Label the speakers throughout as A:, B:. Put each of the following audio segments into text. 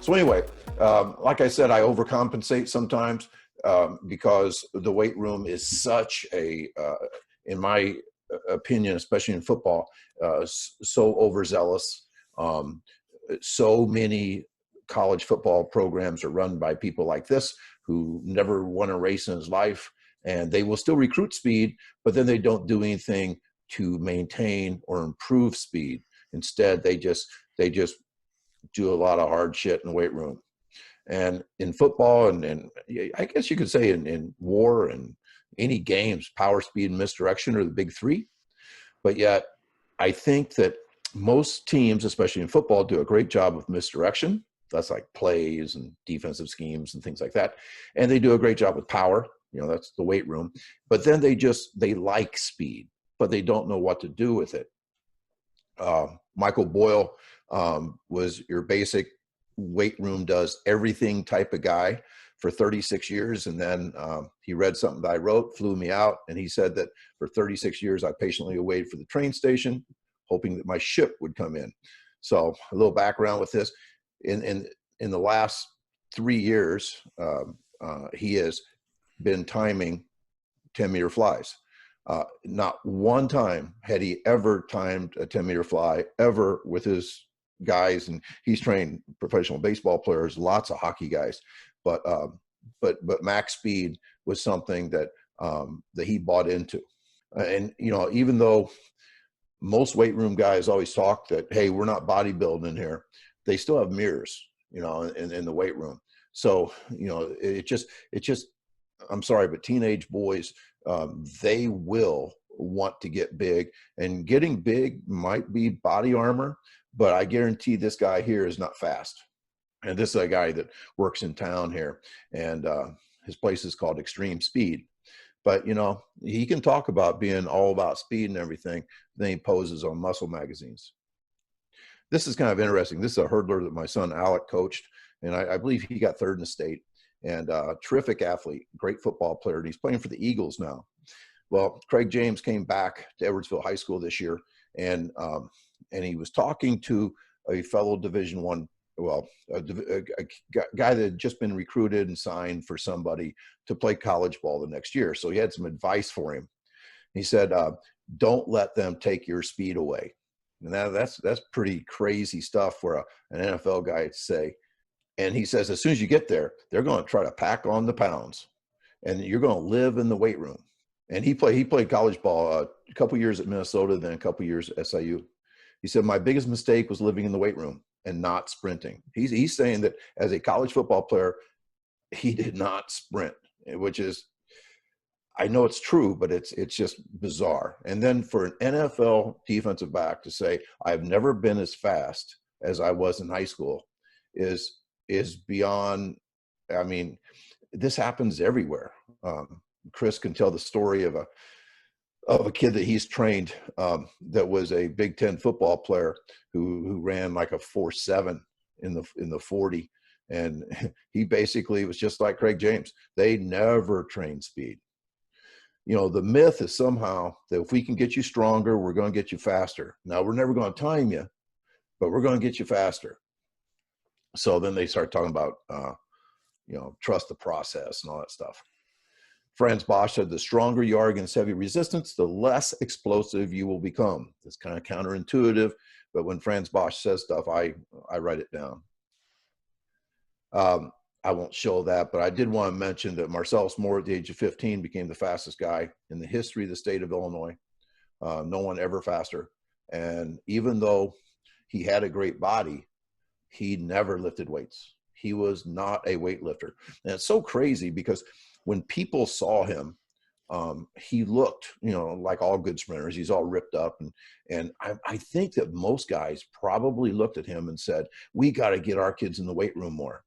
A: So anyway, like I said, I overcompensate sometimes because the weight room is such a, in my opinion, especially in football, so overzealous. Um, so many college football programs are run by people like this who never won a race in his life, and they will still recruit speed, but then they don't do anything to maintain or improve speed. Instead, they just do a lot of hard shit in the weight room. And in football, and I guess you could say in war and any games, power, speed, and misdirection are the big three. But yet, I think that most teams, especially in football, do a great job with misdirection. That's like plays and defensive schemes and things like that. And they do a great job with power. You know, that's the weight room. But then they like speed, but they don't know what to do with it. Michael Boyle was your basic weight room does everything type of guy for 36 years. And then he read something that I wrote, flew me out. And he said that for 36 years, I patiently waited for the train station, hoping that my ship would come in. So a little background with this. In the last 3 years, he has been timing 10-meter flies. Not one time had he ever timed a 10-meter fly ever with his guys, and he's trained professional baseball players, lots of hockey guys, but max speed was something that that he bought into. And you know, even though most weight room guys always talk that, hey, we're not bodybuilding in here, they still have mirrors, you know, in the weight room. So you know, it just I'm sorry, but teenage boys, they will want to get big, and getting big might be body armor, but I guarantee this guy here is not fast. And this is a guy that works in town here, and his place is called Extreme Speed. But, you know, he can talk about being all about speed and everything. Then he poses on muscle magazines. This is kind of interesting. This is a hurdler that my son Alec coached, and I believe he got third in the state. And terrific athlete, great football player, and he's playing for the Eagles now. Well, Craig James came back to Edwardsville High School this year, and he was talking to a fellow Division I, well, a guy that had just been recruited and signed for somebody to play college ball the next year. So he had some advice for him. He said, "Don't let them take your speed away." And that's pretty crazy stuff for an NFL guy to say. And he says, as soon as you get there, they're going to try to pack on the pounds, and you're going to live in the weight room. And he played college ball a couple years at Minnesota, then a couple years at SIU. He said, my biggest mistake was living in the weight room and not sprinting. He's saying that as a college football player, he did not sprint, which is, I know it's true, but it's just bizarre. And then for an NFL defensive back to say, I've never been as fast as I was in high school is beyond. I mean, this happens everywhere. Chris can tell the story of a kid that he's trained that was a Big Ten football player who ran like a 4.7 in the 40, and he basically was just like Craig James. They never trained speed. You know, the myth is somehow that if we can get you stronger, we're going to get you faster. Now, we're never going to time you, but we're going to get you faster. So then they start talking about, you know, trust the process and all that stuff. Franz Bosch said, the stronger you are against heavy resistance, the less explosive you will become. It's kind of counterintuitive, but when Franz Bosch says stuff, I write it down. I won't show that, but I did want to mention that Marcellus Moore at the age of 15 became the fastest guy in the history of the state of Illinois. No one ever faster. And even though he had a great body, he never lifted weights. He was not a weightlifter. And it's so crazy because when people saw him, he looked, you know, like all good sprinters. He's all ripped up. And I think that most guys probably looked at him and said, we got to get our kids in the weight room more.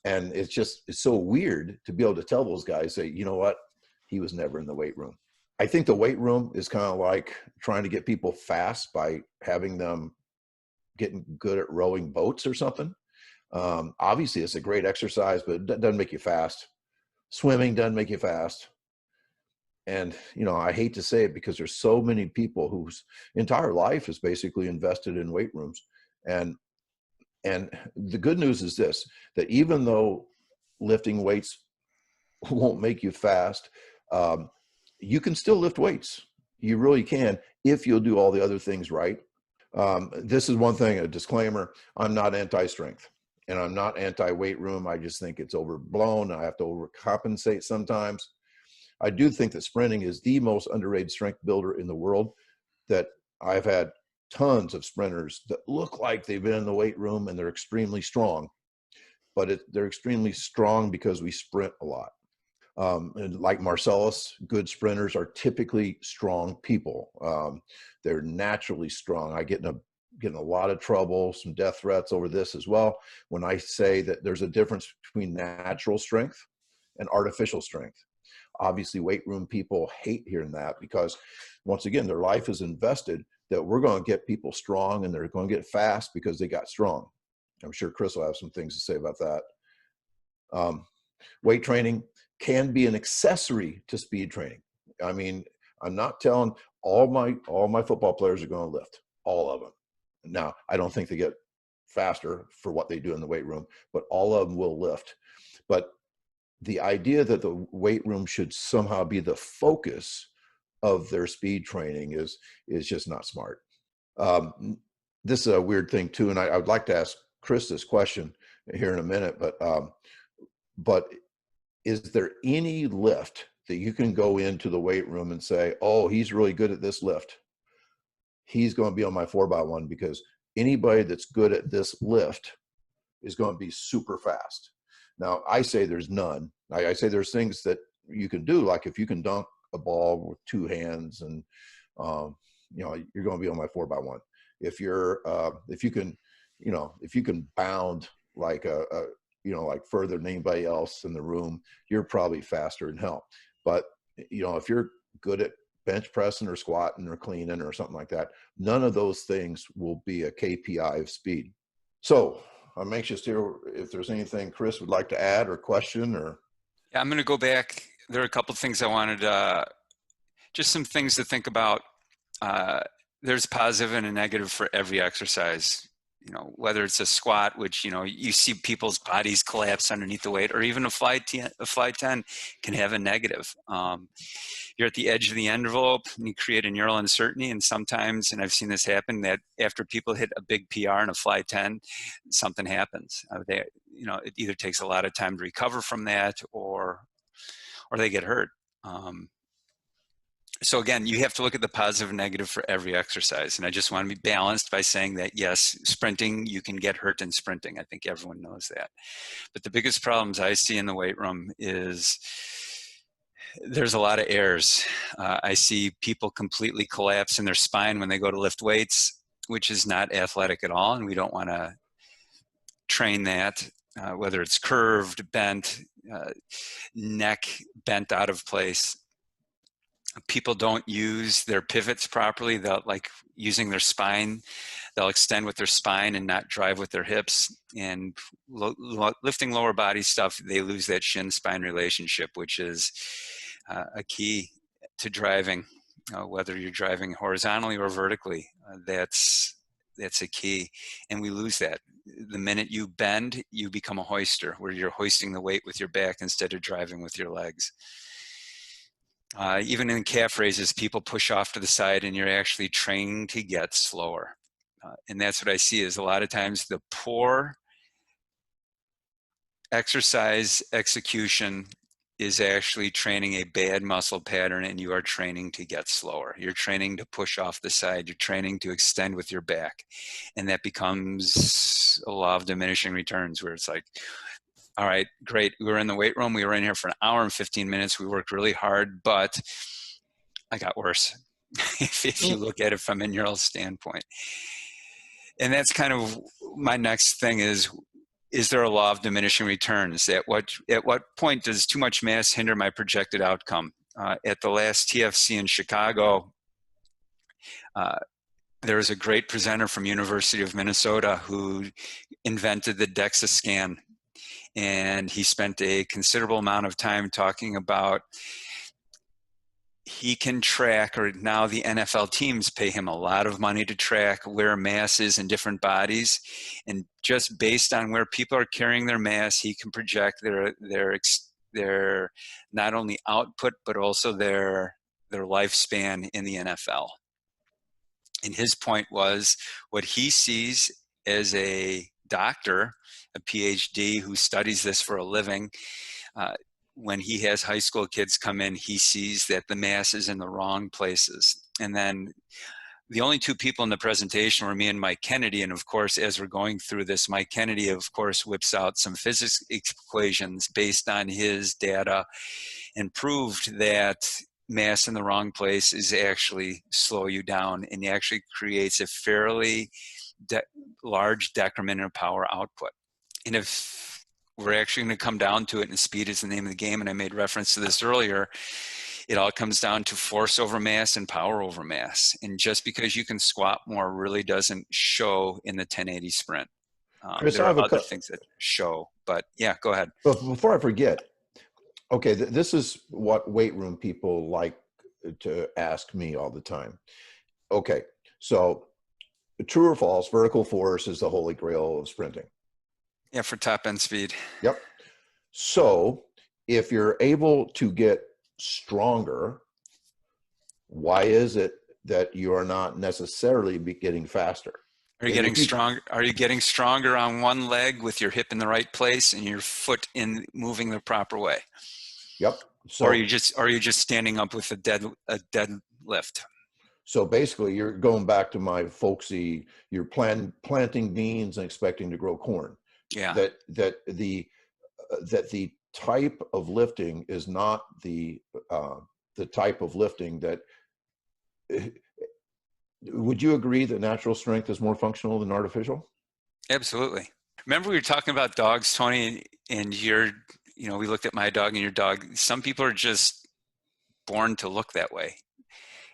A: And it's so weird to be able to tell those guys, say, you know what, he was never in the weight room. I think the weight room is kind of like trying to get people fast by having them getting good at rowing boats or something. Obviously, it's a great exercise, but it doesn't make you fast. Swimming doesn't make you fast. And, you know, I hate to say it because there's so many people whose entire life is basically invested in weight rooms. And And the good news is this, that even though lifting weights won't make you fast, you can still lift weights. You really can, if you'll do all the other things right. This is one thing, a disclaimer, I'm not anti-strength and I'm not anti-weight room. I just think it's overblown. I have to overcompensate sometimes. I do think that sprinting is the most underrated strength builder in the world, that I've had tons of sprinters that look like they've been in the weight room and they're extremely strong, but they're extremely strong because we sprint a lot. And like Marcellus, good sprinters are typically strong people. They're naturally strong. I get in a lot of trouble, some death threats over this as well, when I say that there's a difference between natural strength and artificial strength. Obviously, weight room people hate hearing that, because once again, their life is invested that we're going to get people strong and they're going to get fast because they got strong. I'm sure Chris will have some things to say about that. Weight training can be an accessory to speed training. I mean, I'm not telling all my football players are going to lift, all of them. Now, I don't think they get faster for what they do in the weight room, but all of them will lift. But the idea that the weight room should somehow be the focus of their speed training is just not smart. This is a weird thing too, and I would like to ask Chris this question here in a minute, but is there any lift that you can go into the weight room and say, oh, he's really good at this lift, he's going to be on my 4x1, because anybody that's good at this lift is going to be super fast? Now, I say there's none. I say there's things that you can do, like if you can dunk a ball with two hands, and you know, you're going to be on my 4x1. If you can bound like like further than anybody else in the room, you're probably faster than hell. But if you're good at bench pressing or squatting or cleaning or something like that, none of those things will be a KPI of speed. So I'm anxious to hear if there's anything Chris would like to add or question. Or
B: yeah, I'm going to go back. There are a couple of things I wanted, just some things to think about. There's positive and a negative for every exercise. Whether it's a squat, which you see people's bodies collapse underneath the weight, or even a fly 10 can have a negative. You're at the edge of the envelope and you create a neural uncertainty, and sometimes, and I've seen this happen, that after people hit a big PR in a fly 10, something happens. It either takes a lot of time to recover from that, or they get hurt. So again, you have to look at the positive and negative for every exercise. And I just want to be balanced by saying that, yes, sprinting, you can get hurt in sprinting. I think everyone knows that. But the biggest problems I see in the weight room is there's a lot of errors. I see people completely collapse in their spine when they go to lift weights, which is not athletic at all. And we don't want to train that, whether it's curved, bent, neck bent out of place. People don't use their pivots properly. They'll, like using their spine, they'll extend with their spine and not drive with their hips. And lifting lower body stuff, they lose that shin-spine relationship, which is a key to driving, whether you're driving horizontally or vertically. That's a key, and we lose that. The minute you bend, you become a hoister, where you're hoisting the weight with your back instead of driving with your legs. Even in calf raises, people push off to the side and you're actually training to get slower. And that's what I see, is a lot of times the poor exercise execution is actually training a bad muscle pattern, and you are training to get slower. You're training to push off the side. You're training to extend with your back. And that becomes a law of diminishing returns, where it's like, all right, great. We were in the weight room. We were in here for an hour and 15 minutes. We worked really hard, but I got worse if you look at it from a neural standpoint. And that's kind of my next thing is there a law of diminishing returns? At what point does too much mass hinder my projected outcome? At the last TFC in Chicago, there was a great presenter from University of Minnesota who invented the DEXA scan. And he spent a considerable amount of time talking about he can track, or now the NFL teams pay him a lot of money to track where mass is in different bodies. And just based on where people are carrying their mass, he can project their not only output, but also their lifespan in the NFL. And his point was, what he sees as a doctor, a PhD who studies this for a living, when he has high school kids come in, he sees that the mass is in the wrong places. And then the only two people in the presentation were me and Mike Kennedy. And of course, as we're going through this, Mike Kennedy, of course, whips out some physics equations based on his data and proved that mass in the wrong place is actually slow you down and actually creates a fairly large decrement in power output. And if we're actually going to come down to it, and speed is the name of the game, and I made reference to this earlier, it all comes down to force over mass and power over mass. And just because you can squat more really doesn't show in the 1080 sprint.
A: Chris,
B: there are other things that show, but yeah, go ahead.
A: But before I forget, okay, this is what weight room people like to ask me all the time. Okay, so true or false, vertical force is the holy grail of sprinting.
B: Yeah, for top end speed.
A: Yep. So if you're able to get stronger, why is it that you are not necessarily getting faster?
B: Are you getting stronger? Are you getting stronger on one leg with your hip in the right place and your foot in moving the proper way?
A: Yep. So,
B: or are you just standing up with a dead lift?
A: So basically, you're going back to my folksy. You're planting beans and expecting to grow corn.
B: Yeah.
A: That the type of lifting is not the type of lifting that. Would you agree that natural strength is more functional than artificial?
B: Absolutely. Remember we were talking about dogs, Tony, and we looked at my dog and your dog. Some people are just born to look that way,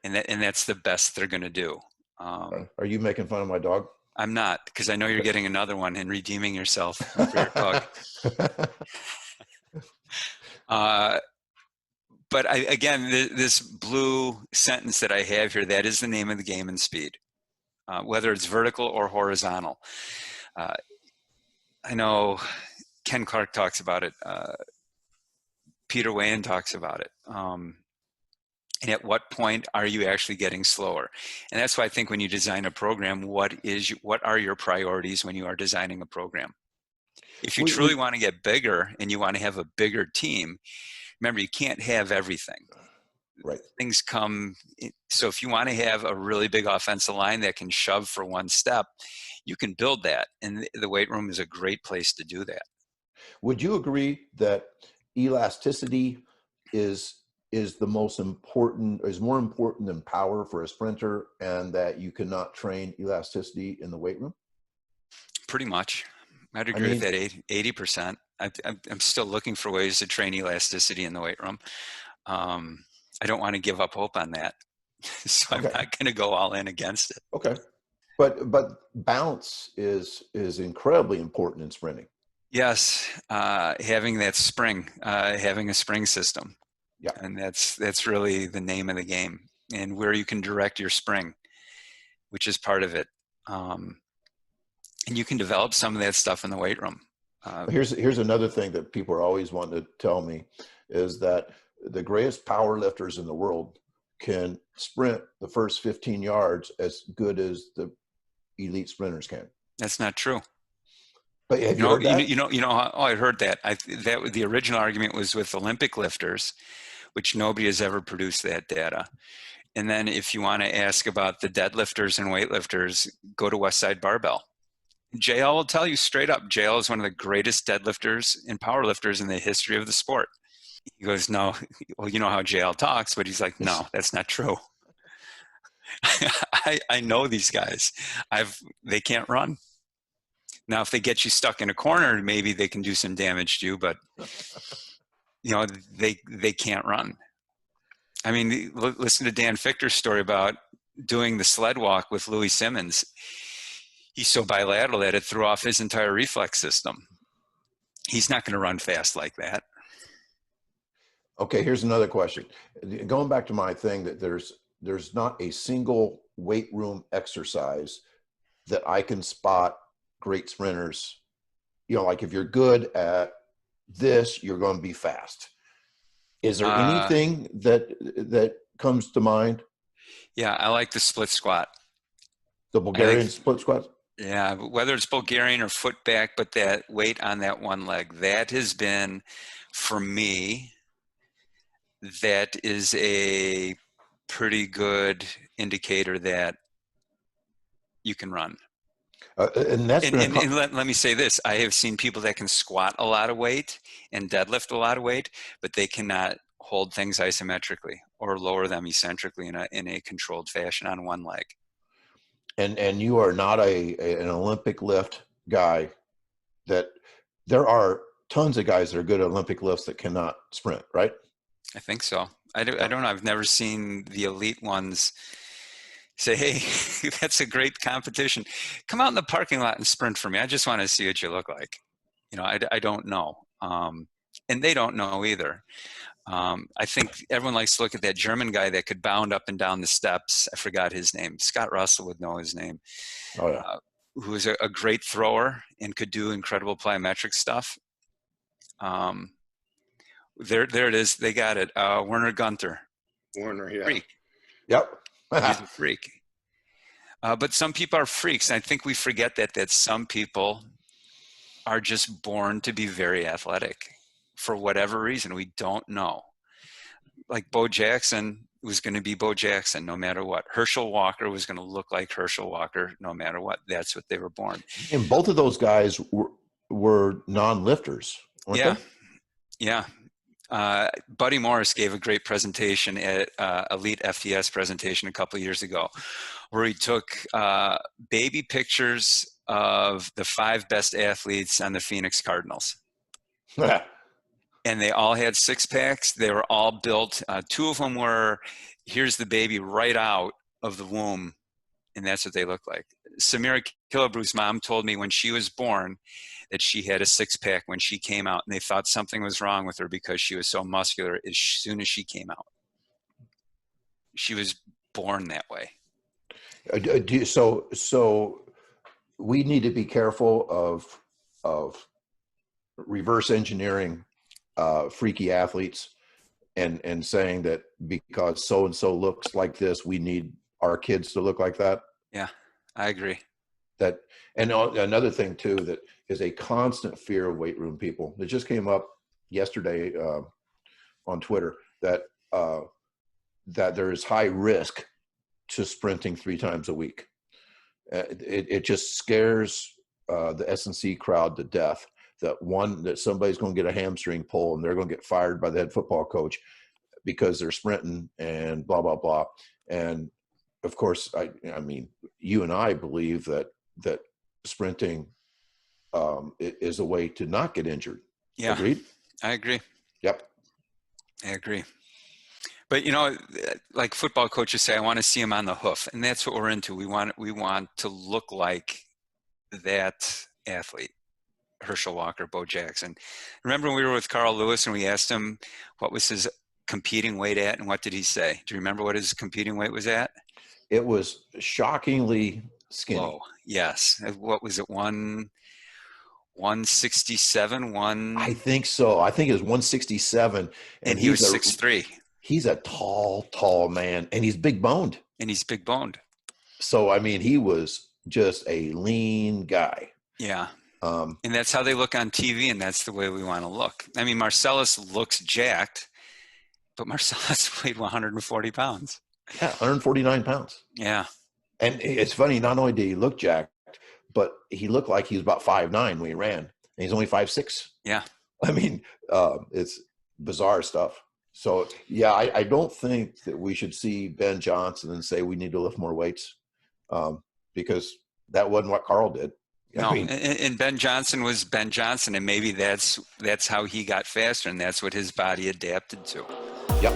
B: and that's the best they're going to do.
A: Are you making fun of my dog?
B: I'm not, because I know you're getting another one and redeeming yourself for your dog. But again, this blue sentence that I have here, that is the name of the game in speed, whether it's vertical or horizontal. I know Ken Clark talks about it. Peter Wayne talks about it. And at what point are you actually getting slower? And that's why I think when you design a program, what are your priorities when you are designing a program? If you truly want to get bigger and you want to have a bigger team, remember, you can't have everything.
A: Right.
B: Things come. So if you want to have a really big offensive line that can shove for one step, you can build that. And the weight room is a great place to do that.
A: Would you agree that elasticity is more important than power for a sprinter, and that you cannot train elasticity in the weight room?
B: Pretty much. I'd agree with that 80%. I'm still looking for ways to train elasticity in the weight room. I don't want to give up hope on that. So I'm not going to go all in against it.
A: Okay. But bounce is incredibly important in sprinting.
B: Yes. Having that spring, having a spring system.
A: Yeah.
B: And that's really the name of the game, and where you can direct your spring, which is part of it. And you can develop some of that stuff in the weight room.
A: Here's another thing that people are always wanting to tell me is that the greatest power lifters in the world can sprint the first 15 yards as good as the elite sprinters can.
B: That's not true.
A: But have you heard that?
B: I heard that. The original argument was with Olympic lifters, which nobody has ever produced that data. And then if you want to ask about the deadlifters and weightlifters, go to Westside Barbell. JL will tell you straight up, JL is one of the greatest deadlifters and powerlifters in the history of the sport. He goes, no, well, you know how JL talks, but he's like, no, that's not true. I know these guys. They can't run. Now, if they get you stuck in a corner, maybe they can do some damage to you, but they can't run. I mean, listen to Dan Fichter's story about doing the sled walk with Louis Simmons. He's so bilateral that it threw off his entire reflex system. He's not going to run fast like that.
A: Okay, here's another question. Going back to my thing that there's not a single weight room exercise that I can spot great sprinters. You know, like if you're good at this, you're going to be fast. Is there anything that comes to mind?
B: Yeah, I like the split squat.
A: The
B: I think,
A: Bulgarian split squat?
B: yeah, whether it's Bulgarian or foot back, but that weight on that one leg, that has been, for me, that is a pretty good indicator that you can run.
A: And that's
B: And,
A: been
B: and, and let me say this. I have seen people that can squat a lot of weight and deadlift a lot of weight, but they cannot hold things isometrically or lower them eccentrically in a controlled fashion on one leg.
A: and you are not an Olympic lift guy. That there are tons of guys that are good at Olympic lifts that cannot sprint, right?
B: I think so. I
A: Yeah.
B: don't know. I've never seen the elite ones say, hey, that's a great competition. Come out in the parking lot and sprint for me. I just want to see what you look like. You know, I don't know. And they don't know either. I think everyone likes to look at that German guy that could bound up and down the steps. I forgot his name. Scott Russell would know his name.
A: Oh yeah.
B: Who was a great thrower and could do incredible plyometric stuff. There it is. They got it. Werner Gunther.
C: Warner, yeah.
B: Freak.
A: Yep.
B: He's a freak. But some people are freaks. And I think we forget that some people are just born to be very athletic for whatever reason. We don't know. Like Bo Jackson was going to be Bo Jackson no matter what. Herschel Walker was going to look like Herschel Walker no matter what. That's what they were born.
A: And both of those guys were non-lifters, weren't
B: Yeah.
A: they?
B: Yeah. Buddy Morris gave a great presentation at Elite FTS presentation a couple of years ago, where he took baby pictures of the 5 best athletes on the Phoenix Cardinals. And they all had 6-packs. They were all built. 2 of them were, here's the baby right out of the womb. And that's what they look like. Samira Killebrew's mom told me when she was born that she had a 6-pack when she came out, and they thought something was wrong with her because she was so muscular as soon as she came out. She was born that way.
A: So we need to be careful of reverse engineering freaky athletes and saying that because so and so looks like this, we need our kids to look like that.
B: Yeah, I agree.
A: That, and another thing too that is a constant fear of weight room people. It just came up yesterday on Twitter that there is high risk to sprinting 3 times a week. It just scares the S&C crowd to death. That somebody's going to get a hamstring pull and they're going to get fired by the head football coach because they're sprinting and blah blah blah. And of course, I mean, you and I believe that sprinting is a way to not get injured.
B: Yeah,
A: agreed.
B: I agree.
A: Yep,
B: I agree. But you know, like football coaches say, I want to see him on the hoof, and that's what we're into. We want to look like that athlete. Herschel Walker, Bo Jackson. Remember when we were with Carl Lewis and we asked him what was his competing weight at, and what did he say? Do you remember what his competing weight was at?
A: it was shockingly skinny.
B: Low. Yes. What was it? 167.
A: I think so. I think it was 167,
B: and he was 6'3".
A: He's a tall man, and he's big boned.
B: So
A: I mean, he was just a lean guy.
B: Yeah. And that's how they look on TV, and that's the way we want to look. I mean, Marcellus looks jacked, but Marcellus weighed 140 pounds.
A: Yeah, 149 pounds.
B: Yeah.
A: And it's funny, not only did he look jacked, but he looked like he was about 5'9" when he ran, and he's only 5'6".
B: Yeah.
A: I mean, it's bizarre stuff. So, yeah, I don't think that we should see Ben Johnson and say we need to lift more weights because that wasn't what Carl did.
B: No, I mean, and Ben Johnson was Ben Johnson, and maybe that's how he got faster, and that's what his body adapted to.
A: Yep.